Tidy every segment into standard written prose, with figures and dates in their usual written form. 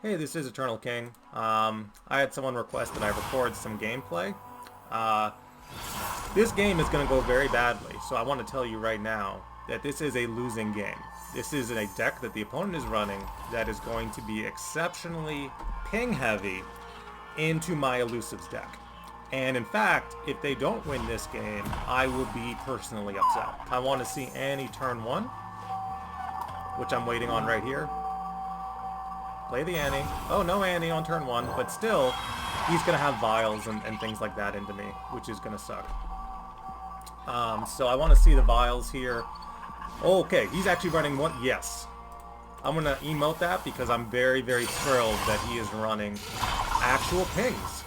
Hey, this is Eternal King. I had someone request that I record some gameplay. Uh, this game is going to go very badly, so I want to tell you right now that this is a losing game. This is a deck that the opponent is running that is going to be exceptionally ping heavy into my Elusives deck. And in fact, if they don't win this game, I will be personally upset. I want to see Annie turn 1, which I'm waiting on right here. Play the Annie. Oh, no Annie on turn 1, but still, he's going to have vials and things like that into me, which is going to suck. So I want to see the vials here. Oh, okay, he's actually running one. Yes. I'm going to emote that because I'm very, very thrilled that he is running actual pings.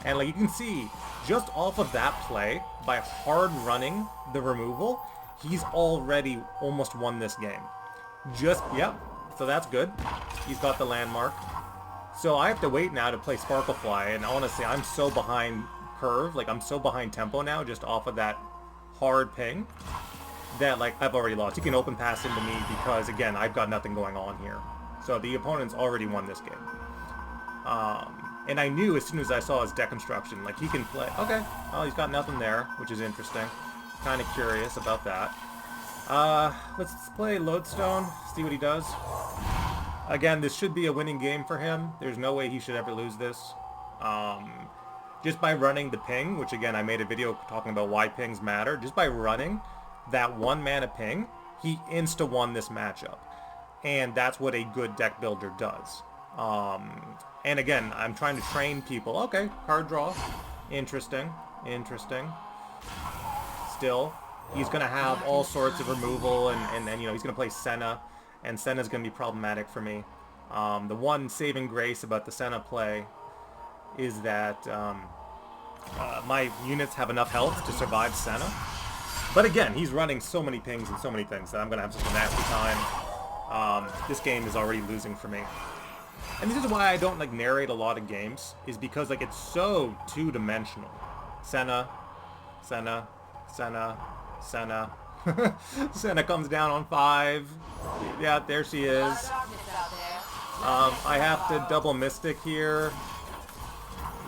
And like you can see, just off of that play, by hard running the removal, he's already almost won this game. Yep. So that's good. He's got the landmark. So I have to wait now to play Sparklefly, and honestly, I'm so behind curve, like I'm so behind tempo now, just off of that hard ping, that like I've already lost. He can open pass into me because, again, I've got nothing going on here. So the opponent's already won this game. And I knew as soon as I saw his deck construction, like he can play. Okay, well, he's got nothing there, which is interesting. Kind of curious about that. Let's play Lodestone, see what he does. Again, this should be a winning game for him. There's no way he should ever lose this. Just by running the ping, which again, I made a video talking about why pings matter. Just by running that 1 mana ping, he insta-won this matchup. And that's what a good deck builder does. And again, I'm trying to train people. Okay, card draw. Interesting. Still, he's going to have all sorts of removal, and you know, he's going to play Senna, and Senna's going to be problematic for me. The one saving grace about the Senna play is that my units have enough health to survive Senna. But again, he's running so many pings and so many things that I'm going to have such a nasty time. This game is already losing for me. And this is why I don't like narrate a lot of games, is because like it's so two-dimensional. Senna. Senna comes down on 5. Yeah, there she is. I have to double Mystic here.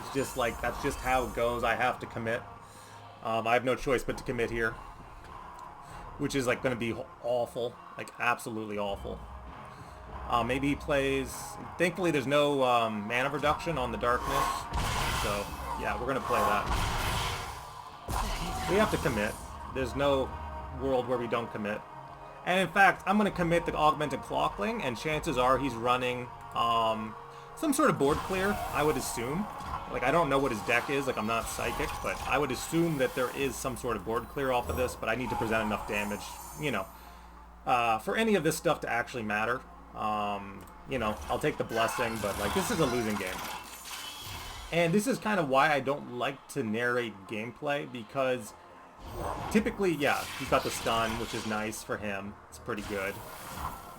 It's just like, that's just how it goes. I have to commit. I have no choice but to commit here. Which is like going to be awful. Like absolutely awful. Maybe he plays... Thankfully there's no mana reduction on the darkness. So, yeah, we're going to play that. We have to commit. There's no world where we don't commit. And in fact, I'm going to commit the Augmented Clockling, and chances are he's running some sort of board clear, I would assume. Like, I don't know what his deck is, like I'm not psychic, but I would assume that there is some sort of board clear off of this, but I need to present enough damage, you know, for any of this stuff to actually matter. You know, I'll take the blessing, but like this is a losing game. And this is kind of why I don't like to narrate gameplay, because typically, yeah, he's got the stun, which is nice for him. It's pretty good.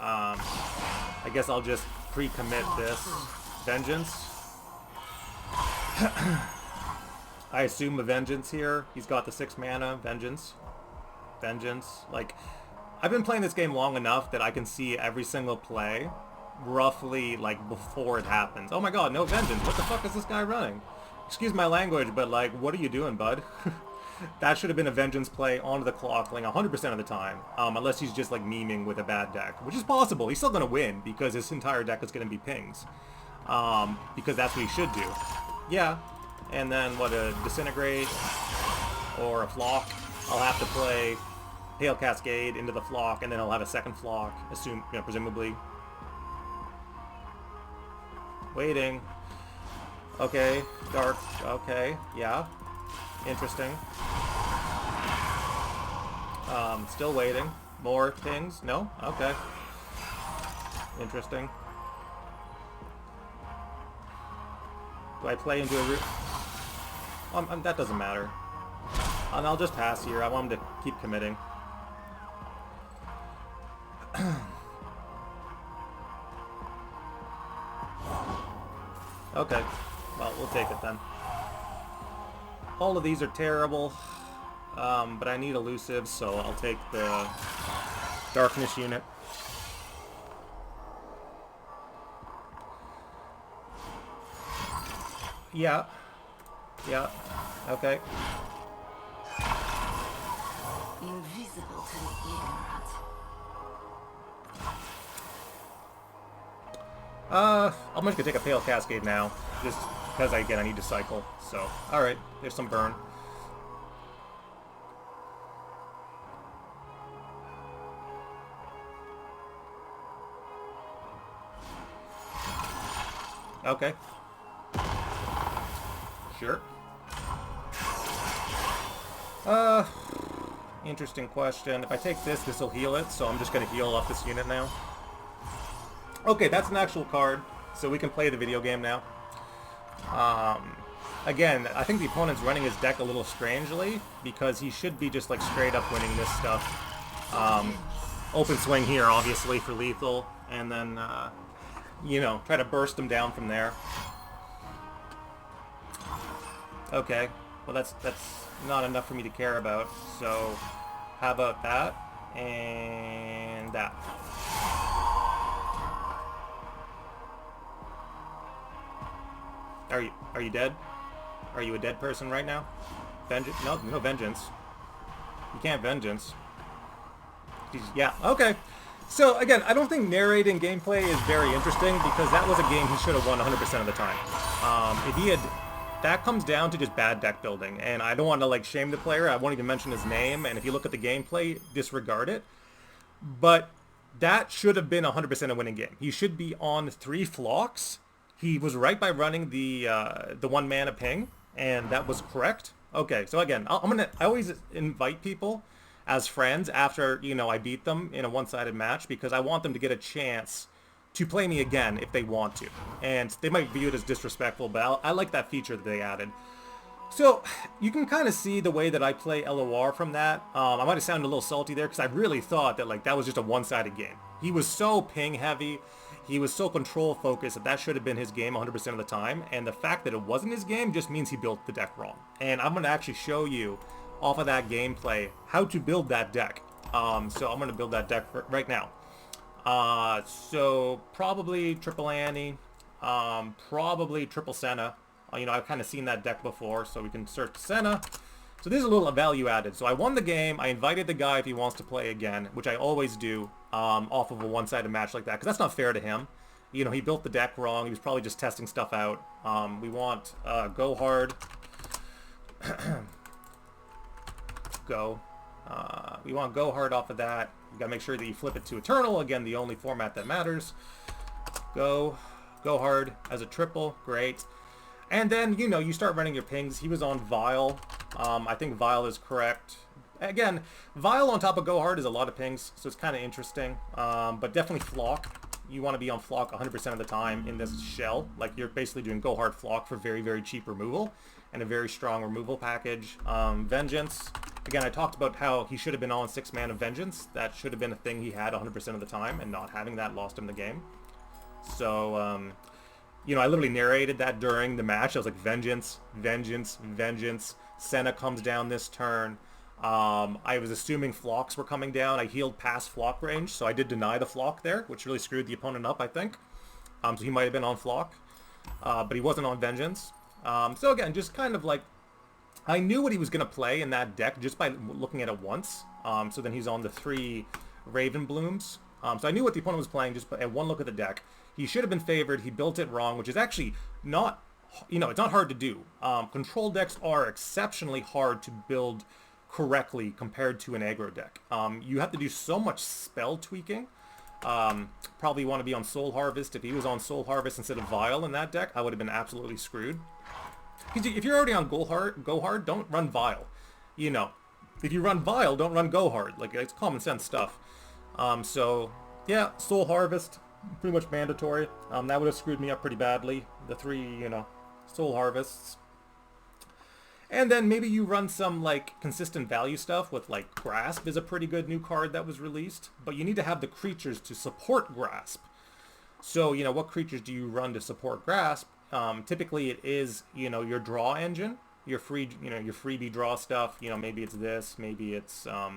I guess I'll just pre-commit this Vengeance. I assume a Vengeance here. He's got the 6 mana Vengeance. Like, I've been playing this game long enough that I can see every single play roughly like before it happens. Oh my god, no Vengeance. What the fuck is this guy running? Excuse my language, but like, what are you doing, bud? That should have been a Vengeance play onto the Clockling 100% of the time. Unless he's just like memeing with a bad deck, which is possible. He's still going to win because his entire deck is going to be pings. Because that's what he should do. Yeah. And then what, a Disintegrate or a Flock? I'll have to play Pale Cascade into the Flock, and then I'll have a second Flock, presumably. Waiting. Okay, dark. Okay, yeah. Interesting. Still waiting. More things? No? Okay. Interesting. Do I play into a root? That doesn't matter. And I'll just pass here. I want him to keep committing. Okay, well, we'll take it then. All of these are terrible, but I need elusive, so I'll take the darkness unit. Yeah. Yeah. Okay. Invisible to the ignorant. I'm just gonna take a Pale Cascade now, just because I need to cycle. So, all right, there's some burn. Okay. Sure. Uh, Interesting question. If I take this will heal it, so I'm just gonna heal off this unit now. Okay, that's an actual card, so we can play the video game now. Again, I think the opponent's running his deck a little strangely, because he should be just like straight up winning this stuff. Open swing here, obviously, for lethal, and then, you know, try to burst him down from there. Okay, well that's not enough for me to care about, so how about that, and that. Are you dead? Are you a dead person right now? Vengeance? No, no vengeance. You can't vengeance. Yeah, okay. So again, I don't think narrating gameplay is very interesting because that was a game he should have won 100% of the time. If he had, that comes down to just bad deck building, and I don't want to like shame the player. I won't even mention his name, and if you look at the gameplay, disregard it. But that should have been 100% a winning game. He should be on 3 flocks. He was right by running the 1 mana ping, and that was correct. Okay, so again, I always invite people as friends after, you know, I beat them in a one-sided match because I want them to get a chance to play me again if they want to. And they might view it as disrespectful, but I like that feature that they added. So you can kind of see the way that I play LOR from that. I might have sounded a little salty there because I really thought that like that was just a one-sided game. He was so ping heavy. He was so control focused that should have been his game 100% of the time. And the fact that it wasn't his game just means he built the deck wrong. And I'm going to actually show you off of that gameplay how to build that deck. So I'm going to build that deck right now. So probably triple Annie, probably triple Senna. You know, I've kind of seen that deck before, so we can search Senna. So this is a little value added. So I won the game. I invited the guy if he wants to play again, which I always do off of a one-sided match like that, because that's not fair to him. You know, he built the deck wrong. He was probably just testing stuff out. We want go hard. Go. We want go hard off of that. You gotta make sure that you flip it to Eternal. Again, the only format that matters. Go hard as a triple. Great. And then, you know, you start running your pings. He was on Vile. I think Vile is correct. Again, Vile on top of Go Hard is a lot of pings, so it's kind of interesting. But definitely Flock. You want to be on Flock 100% of the time in this shell. Like, you're basically doing Go Hard Flock for very, very cheap removal and a very strong removal package. Vengeance. Again, I talked about how he should have been on 6 mana Vengeance. That should have been a thing he had 100% of the time, and not having that lost him the game. So, you know, I literally narrated that during the match. I was like, vengeance, vengeance, vengeance. Senna comes down this turn. I was assuming flocks were coming down. I healed past flock range, so I did deny the flock there, which really screwed the opponent up, I think. So he might have been on flock, but he wasn't on vengeance. So again, just kind of like, I knew what he was going to play in that deck just by looking at it once. So then he's on the 3 Raven Blooms. So I knew what the opponent was playing just at one look at the deck. He should have been favored. He built it wrong, which is actually not, you know, it's not hard to do. Control decks are exceptionally hard to build correctly compared to an aggro deck. You have to do so much spell tweaking. Probably want to be on Soul Harvest. If he was on Soul Harvest instead of Vile in that deck, I would have been absolutely screwed. If you're already on Go Hard, don't run Vile. You know, if you run Vile, don't run Go Hard. Like, it's common sense stuff. So, yeah, Soul Harvest, pretty much mandatory. That would have screwed me up pretty badly. The 3, you know, Soul Harvests. And then maybe you run some, like, consistent value stuff with, like, Grasp is a pretty good new card that was released. But you need to have the creatures to support Grasp. So, you know, what creatures do you run to support Grasp? Typically it is, you know, your draw engine, your free, you know, your freebie draw stuff. You know, maybe it's this, maybe it's, yeah,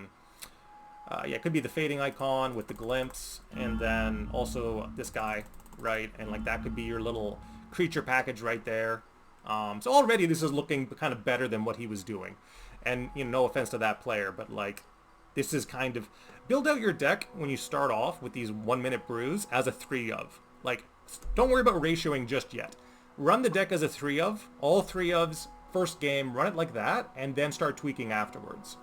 it could be the Fading Icon with the Glimpse, and then also this guy, right? And like that could be your little creature package right there. So already this is looking kind of better than what he was doing. And, you know, no offense to that player, but like, this is kind of, build out your deck when you start off with these 1 minute brews as a 3 of. Like, don't worry about ratioing just yet. Run the deck as a 3 of, all 3 ofs, first game, run it like that, and then start tweaking afterwards.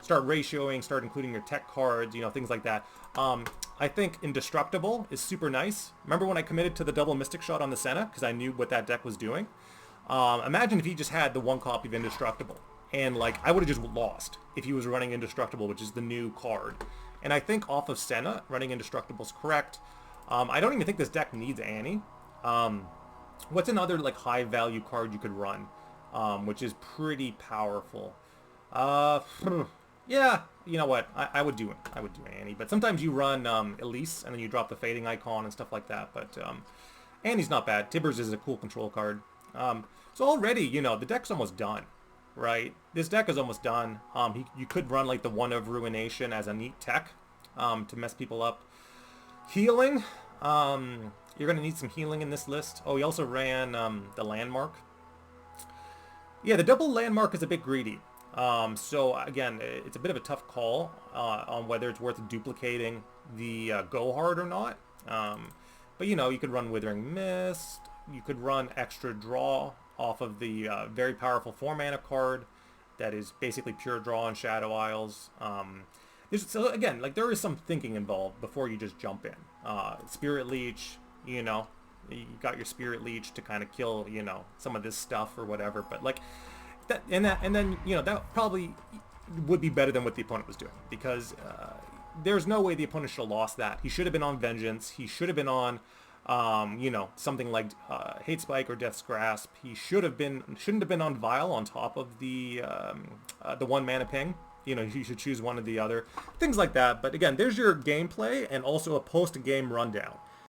Start ratioing, start including your tech cards, you know, things like that. I think Indestructible is super nice. Remember when I committed to the double Mystic Shot on the Senna, because I knew what that deck was doing? Imagine if he just had the 1 copy of Indestructible. And, like, I would have just lost if he was running Indestructible, which is the new card. And I think off of Senna, running Indestructible is correct. I don't even think this deck needs Annie. What's another, like, high-value card you could run, which is pretty powerful? Yeah, you know what? I would do Annie. But sometimes you run Elise, and then you drop the Fading Icon and stuff like that. But Annie's not bad. Tibbers is a cool control card. So already, you know, the deck's almost done. Right, this deck is almost done. You could run like the 1 of Ruination as a neat tech to mess people up. Healing, you're gonna need some healing in this list. Oh, he also ran the Landmark. Yeah, the double Landmark is a bit greedy. So again, it's a bit of a tough call on whether it's worth duplicating the Go Hard or not. But you know, you could run Withering Mist. You could run Extra Draw off of the very powerful 4 mana card that is basically pure draw on Shadow Isles. So again, like, there is some thinking involved before you just jump in. Spirit Leech, you know, you got your Spirit Leech to kind of kill, you know, some of this stuff or whatever. But like that, and then you know, that probably would be better than what the opponent was doing, because there's no way the opponent should have lost that. He should have been on Vengeance. He should have been on you know, something like Hate Spike or Death's Grasp. He shouldn't have been on Vile on top of the 1 mana ping. You know, you should choose one or the other. Things like that. But again, there's your gameplay and also a post-game rundown.